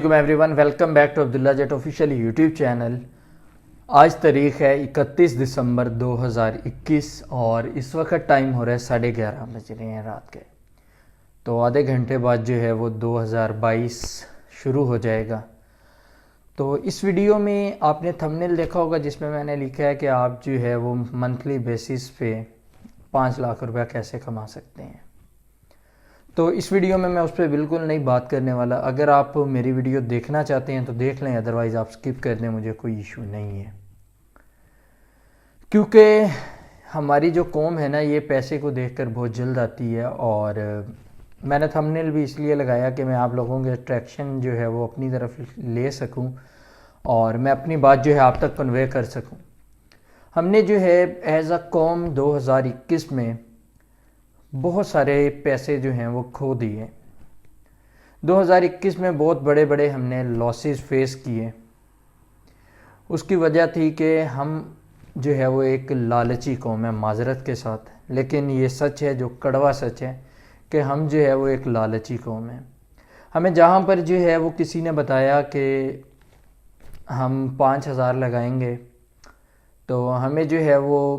علیکم everyone, welcome back to Abdullah Jatt official YouTube channel. آج تاریخ ہے 31 دسمبر 2021 اور اس وقت ٹائم ہو رہا ہے 11:30 بج رہے ہیں رات کے۔ تو آدھے گھنٹے بعد جو ہے وہ 2022 شروع ہو جائے گا۔ تو اس ویڈیو میں آپ نے تھمبنیل دیکھا ہوگا جس میں میں نے لکھا ہے کہ آپ جو ہے وہ منتھلی بیسس پہ 5 لاکھ روپیہ کیسے کما سکتے ہیں۔ تو اس ویڈیو میں اس پہ بالکل نہیں بات کرنے والا۔ اگر آپ میری ویڈیو دیکھنا چاہتے ہیں تو دیکھ لیں، ادروائز آپ سکپ کر دیں، مجھے کوئی ایشو نہیں ہے۔ کیونکہ ہماری جو قوم ہے نا، یہ پیسے کو دیکھ کر بہت جلد آتی ہے، اور میں نے تھمبنیل بھی اس لیے لگایا کہ میں آپ لوگوں کے اٹریکشن جو ہے وہ اپنی طرف لے سکوں اور میں اپنی بات جو ہے آپ تک کنوے کر سکوں۔ ہم نے جو ہے ایز اے قوم 2021 میں بہت سارے پیسے جو ہیں وہ کھو دیے۔ 2021 میں بہت بڑے بڑے ہم نے لاسز فیس کیے۔ اس کی وجہ تھی کہ ہم جو ہے وہ ایک لالچی قوم ہے، معذرت کے ساتھ، لیکن یہ سچ ہے، جو کڑوا سچ ہے کہ ہم جو ہے وہ ایک لالچی قوم ہے۔ ہمیں جہاں پر جو ہے وہ کسی نے بتایا کہ ہم 5,000 لگائیں گے تو ہمیں جو ہے وہ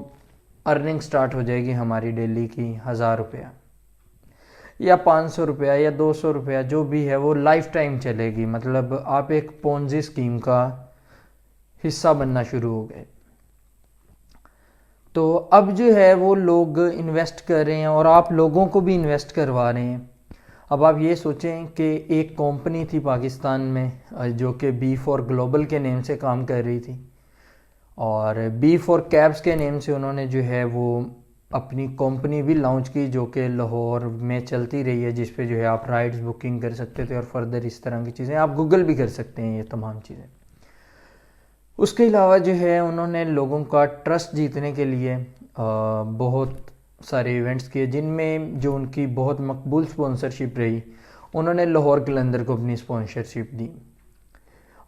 ارننگ سٹارٹ ہو جائے گی ہماری ڈیلی کی 1,000 روپیہ یا 500 روپیہ یا 200 روپیہ، جو بھی ہے وہ لائف ٹائم چلے گی۔ مطلب آپ ایک پونزی اسکیم کا حصہ بننا شروع ہو گئے۔ تو اب جو ہے وہ لوگ انویسٹ کر رہے ہیں اور آپ لوگوں کو بھی انویسٹ کروا رہے ہیں۔ اب آپ یہ سوچیں کہ ایک کمپنی تھی پاکستان میں جو کہ B4 گلوبل کے نیم سے کام کر رہی تھی، اور B4 کیبس کے نیم سے انہوں نے جو ہے وہ اپنی کمپنی بھی لانچ کی، جو کہ لاہور میں چلتی رہی ہے، جس پہ جو ہے آپ رائڈز بکنگ کر سکتے تھے اور فردر اس طرح کی چیزیں آپ گوگل بھی کر سکتے ہیں، یہ تمام چیزیں۔ اس کے علاوہ جو ہے انہوں نے لوگوں کا ٹرسٹ جیتنے کے لیے بہت سارے ایونٹس کیے، جن میں جو ان کی بہت مقبول سپانسرشپ رہی، انہوں نے لاہور قلندر کو اپنی سپانسرشپ دی۔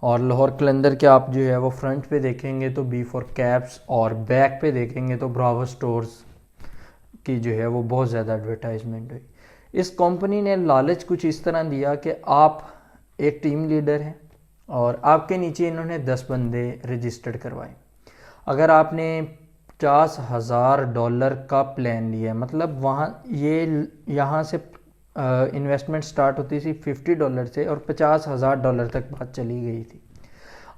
اور لاہور قلندر کے آپ جو ہے وہ فرنٹ پہ دیکھیں گے تو B4 کیبس، اور بیک پہ دیکھیں گے تو براوو سٹورز کی جو ہے وہ بہت زیادہ ایڈورٹائزمنٹ ہوئی۔ اس کمپنی نے لالچ کچھ اس طرح دیا کہ آپ ایک ٹیم لیڈر ہیں اور آپ کے نیچے انہوں نے 10 بندے رجسٹرڈ کروائے۔ اگر آپ نے $50,000 کا پلان لیا ہے، مطلب یہاں سے انویسٹمنٹ سٹارٹ ہوتی تھی $50 سے اور $50,000 تک بات چلی گئی تھی،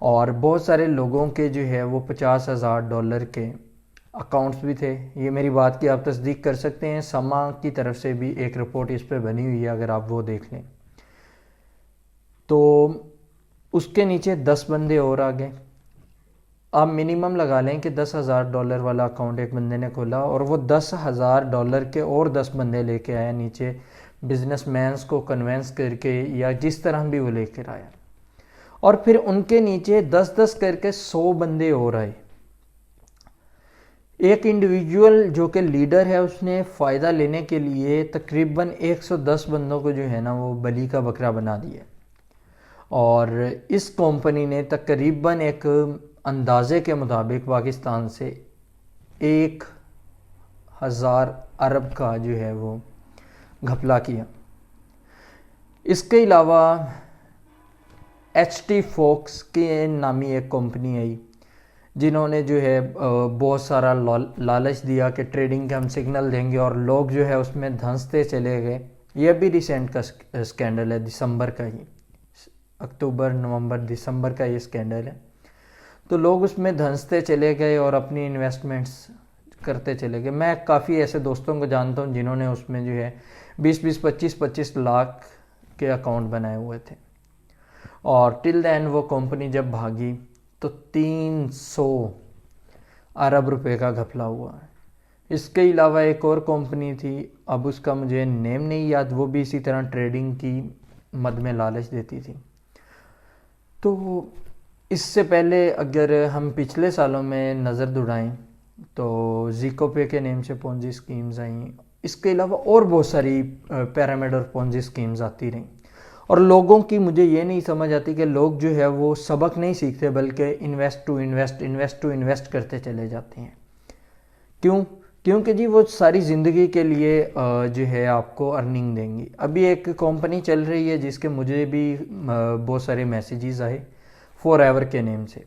اور بہت سارے لوگوں کے جو ہے وہ $50,000 کے اکاؤنٹس بھی تھے۔ یہ میری بات کی آپ تصدیق کر سکتے ہیں، سما کی طرف سے بھی ایک رپورٹ اس پہ بنی ہوئی ہے، اگر آپ وہ دیکھ لیں تو اس کے نیچے 10 بندے اور آ گئے۔ آپ منیمم لگا لیں کہ $10,000 والا اکاؤنٹ ایک بندے نے کھولا، اور وہ $10,000 کے اور 10 بندے لے کے آیا نیچے، بزنس مینز کو کنونس کر کے یا جس طرح بھی وہ لے کر آیا، اور پھر ان کے نیچے 10 کر کے 100 بندے اور آئے۔ ایک انڈیویجول جو کہ لیڈر ہے، اس نے فائدہ لینے کے لیے تقریباً 110 بندوں کو جو ہے نا وہ بلی کا بکرا بنا دیا، اور اس کمپنی نے تقریباً ایک اندازے کے مطابق پاکستان سے 1,000 ارب کا جو ہے وہ گھپلا کیا۔ اس کے علاوہ HT فوکس کے نامی ایک کمپنی آئی، جنہوں نے جو ہے بہت سارا لالچ دیا کہ ٹریڈنگ کے ہم سگنل دیں گے، اور لوگ جو ہے اس میں دھنستے چلے گئے۔ یہ بھی ریسنٹ کا سکینڈل ہے، دسمبر کا ہی، اکتوبر نومبر دسمبر کا یہ سکینڈل ہے۔ تو لوگ اس میں دھنستے چلے گئے اور اپنی انویسٹمنٹس کرتے چلے گئے۔ میں کافی ایسے دوستوں کو جانتا ہوں جنہوں نے اس میں جو ہے 20 25 لاکھ کے اکاؤنٹ بنائے ہوئے تھے، اور ٹل دین وہ کمپنی جب بھاگی تو 300 ارب روپے کا گھپلا ہوا ہے۔ اس کے علاوہ ایک اور کمپنی تھی، اب اس کا مجھے نیم نہیں یاد، وہ بھی اسی طرح ٹریڈنگ کی مد میں لالچ دیتی تھی۔ تو اس سے پہلے اگر ہم پچھلے سالوں میں نظر دوڑائیں تو زیکو پے کے نیم سے پونزی اسکیمز آئیں، اس کے علاوہ اور بہت ساری پیرامڈ اور پونزی اسکیمز آتی رہیں، اور لوگوں کی مجھے یہ نہیں سمجھ آتی کہ لوگ جو ہے وہ سبق نہیں سیکھتے، بلکہ انویسٹ ٹو انویسٹ کرتے چلے جاتے ہیں۔ کیوں؟ کیونکہ جی وہ ساری زندگی کے لیے جو ہے آپ کو ارننگ دیں گی. ابھی ایک کمپنی چل رہی ہے جس کے مجھے بھی بہت سارے میسیجز آئے فور ایور کے نیم سے.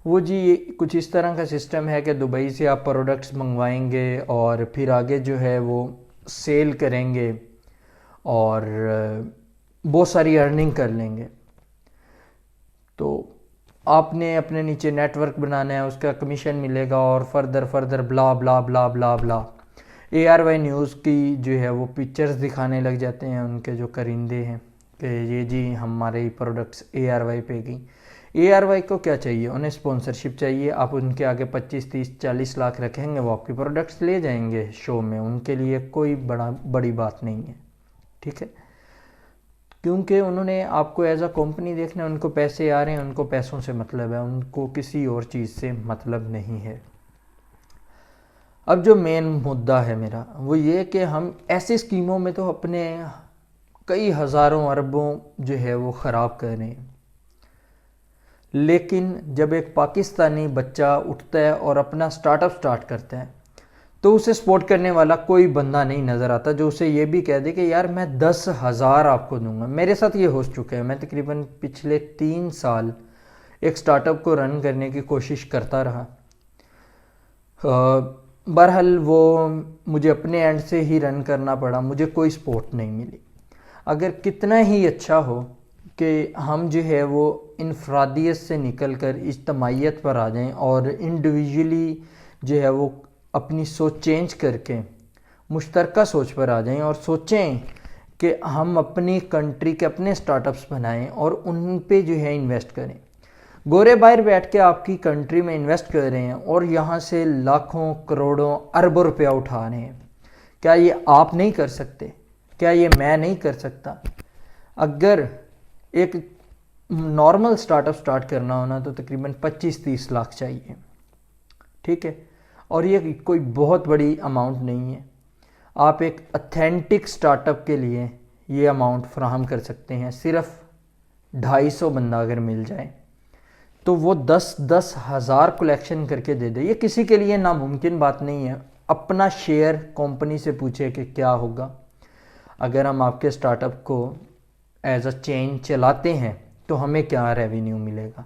وہ جی کچھ اس طرح کا سسٹم ہے کہ دبئی سے آپ پروڈکٹس منگوائیں گے اور پھر آگے جو ہے وہ سیل کریں گے اور بہت ساری ارننگ کر لیں گے. تو آپ نے اپنے نیچے نیٹ ورک بنانا ہے, اس کا کمیشن ملے گا اور فردر بلا بلا بلا بلا بلا. اے آر وائی نیوز کی جو ہے وہ پکچرز دکھانے لگ جاتے ہیں ان کے جو کرندے ہیں کہ یہ جی ہمارے پروڈکٹس اے آر وائی پہ گئی. اے آر وائی کو کیا چاہیے؟ انہیں اسپانسرشپ چاہیے. آپ ان کے آگے 25 30 40 لاکھ رکھیں گے, وہ آپ کی پروڈکٹس لے جائیں گے شو میں. ان کے لیے کوئی بڑی بات نہیں ہے, ٹھیک ہے, کیونکہ انہوں نے آپ کو ایز اے کمپنی دیکھنا ہے. ان کو پیسے آ رہے ہیں, ان کو پیسوں سے مطلب ہے, ان کو کسی اور چیز سے مطلب نہیں ہے. اب جو مین مدعا ہے میرا وہ یہ کہ ہم ایسی اسکیموں میں تو اپنے کئی ہزاروں اربوں جو ہے وہ خراب کر رہے ہیں, لیکن جب ایک پاکستانی بچہ اٹھتا ہے اور اپنا سٹارٹ اپ سٹارٹ کرتا ہے تو اسے سپورٹ کرنے والا کوئی بندہ نہیں نظر آتا جو اسے یہ بھی کہہ دے کہ یار میں 10,000 آپ کو دوں گا. میرے ساتھ یہ ہو چکا ہے. میں تقریباً پچھلے 3 سال ایک سٹارٹ اپ کو رن کرنے کی کوشش کرتا رہا. بہرحال وہ مجھے اپنے اینڈ سے ہی رن کرنا پڑا, مجھے کوئی سپورٹ نہیں ملی. اگر کتنا ہی اچھا ہو کہ ہم جو ہے وہ انفرادیت سے نکل کر اجتماعیت پر آ جائیں اور انڈیویجولی جو ہے وہ اپنی سوچ چینج کر کے مشترکہ سوچ پر آ جائیں اور سوچیں کہ ہم اپنی کنٹری کے اپنے سٹارٹ اپس بنائیں اور ان پہ جو ہے انویسٹ کریں. گورے باہر بیٹھ کے آپ کی کنٹری میں انویسٹ کر رہے ہیں اور یہاں سے لاکھوں کروڑوں اربوں روپیہ اٹھا رہے ہیں. کیا یہ آپ نہیں کر سکتے؟ کیا یہ میں نہیں کر سکتا؟ اگر ایک نارمل سٹارٹ اپ سٹارٹ کرنا ہونا تو تقریباً 25-30 لاکھ چاہیے, ٹھیک ہے, اور یہ کوئی بہت بڑی اماؤنٹ نہیں ہے. آپ ایک اتھینٹک سٹارٹ اپ کے لیے یہ اماؤنٹ فراہم کر سکتے ہیں. صرف 250 بندہ اگر مل جائے تو وہ 10 ہزار کلیکشن کر کے دے دے. یہ کسی کے لیے ناممکن بات نہیں ہے. اپنا شیئر کمپنی سے پوچھے کہ کیا ہوگا اگر ہم آپ کے سٹارٹ اپ کو ایز اے چین چلاتے ہیں تو ہمیں کیا ریونیو ملے گا.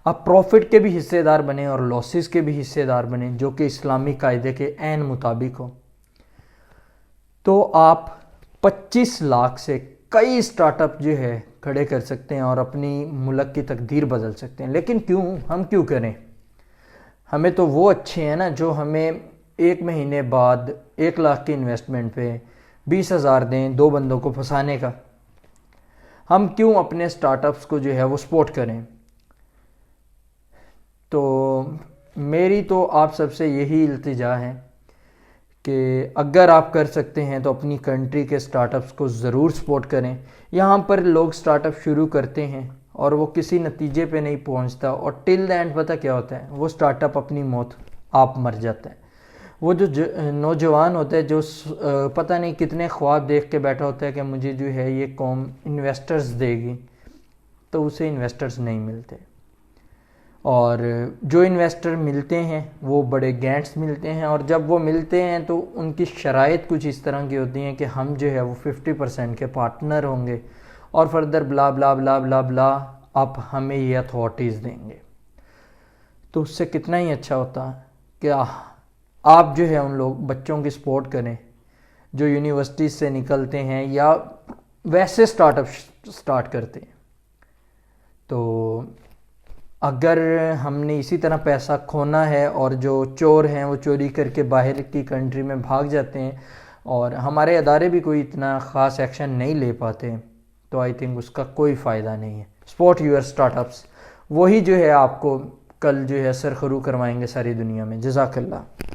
آپ پروفٹ کے بھی حصے دار بنیں اور لاسز کے بھی حصے دار بنیں جو کہ اسلامی قاعدے کے عین مطابق ہو, تو آپ 25 لاکھ سے کئی سٹارٹ اپ جو ہے کھڑے کر سکتے ہیں اور اپنی ملک کی تقدیر بدل سکتے ہیں. لیکن ہم کیوں کریں؟ ہمیں تو وہ اچھے ہیں نا جو ہمیں 1 مہینے بعد 1 لاکھ کی انویسٹمنٹ پہ 20,000 دیں 2 بندوں کو پھنسانے کا. ہم کیوں اپنے سٹارٹ اپس کو جو ہے وہ سپورٹ کریں؟ تو میری تو آپ سب سے یہی التجا ہے کہ اگر آپ کر سکتے ہیں تو اپنی کنٹری کے سٹارٹ اپس کو ضرور سپورٹ کریں. یہاں پر لوگ سٹارٹ اپ شروع کرتے ہیں اور وہ کسی نتیجے پہ نہیں پہنچتا اور ٹل دا اینڈ پتہ کیا ہوتا ہے, وہ سٹارٹ اپ اپنی موت آپ مر جاتا ہے. وہ جو نوجوان ہوتا ہے جو پتہ نہیں کتنے خواب دیکھ کے بیٹھا ہوتا ہے کہ مجھے جو ہے یہ قوم انویسٹرز دے گی, تو اسے انویسٹرز نہیں ملتے. اور جو انویسٹر ملتے ہیں وہ بڑے گینٹس ملتے ہیں, اور جب وہ ملتے ہیں تو ان کی شرائط کچھ اس طرح کی ہوتی ہیں کہ ہم جو ہے وہ 50% کے پارٹنر ہوں گے اور فردر بلا بلا بلا بلا بلا آپ ہمیں یہ اتھارٹیز دیں گے. تو اس سے کتنا ہی اچھا ہوتا کہ آپ جو ہے ان لوگ بچوں کی سپورٹ کریں جو یونیورسٹیز سے نکلتے ہیں یا ویسے سٹارٹ اپ سٹارٹ کرتے ہیں. تو اگر ہم نے اسی طرح پیسہ کھونا ہے اور جو چور ہیں وہ چوری کر کے باہر کی کنٹری میں بھاگ جاتے ہیں اور ہمارے ادارے بھی کوئی اتنا خاص ایکشن نہیں لے پاتے, تو آئی تھنک اس کا کوئی فائدہ نہیں ہے. سپورٹ یور سٹارٹ اپس, وہی جو ہے آپ کو کل جو ہے سرخرو کروائیں گے ساری دنیا میں. جزاک اللہ.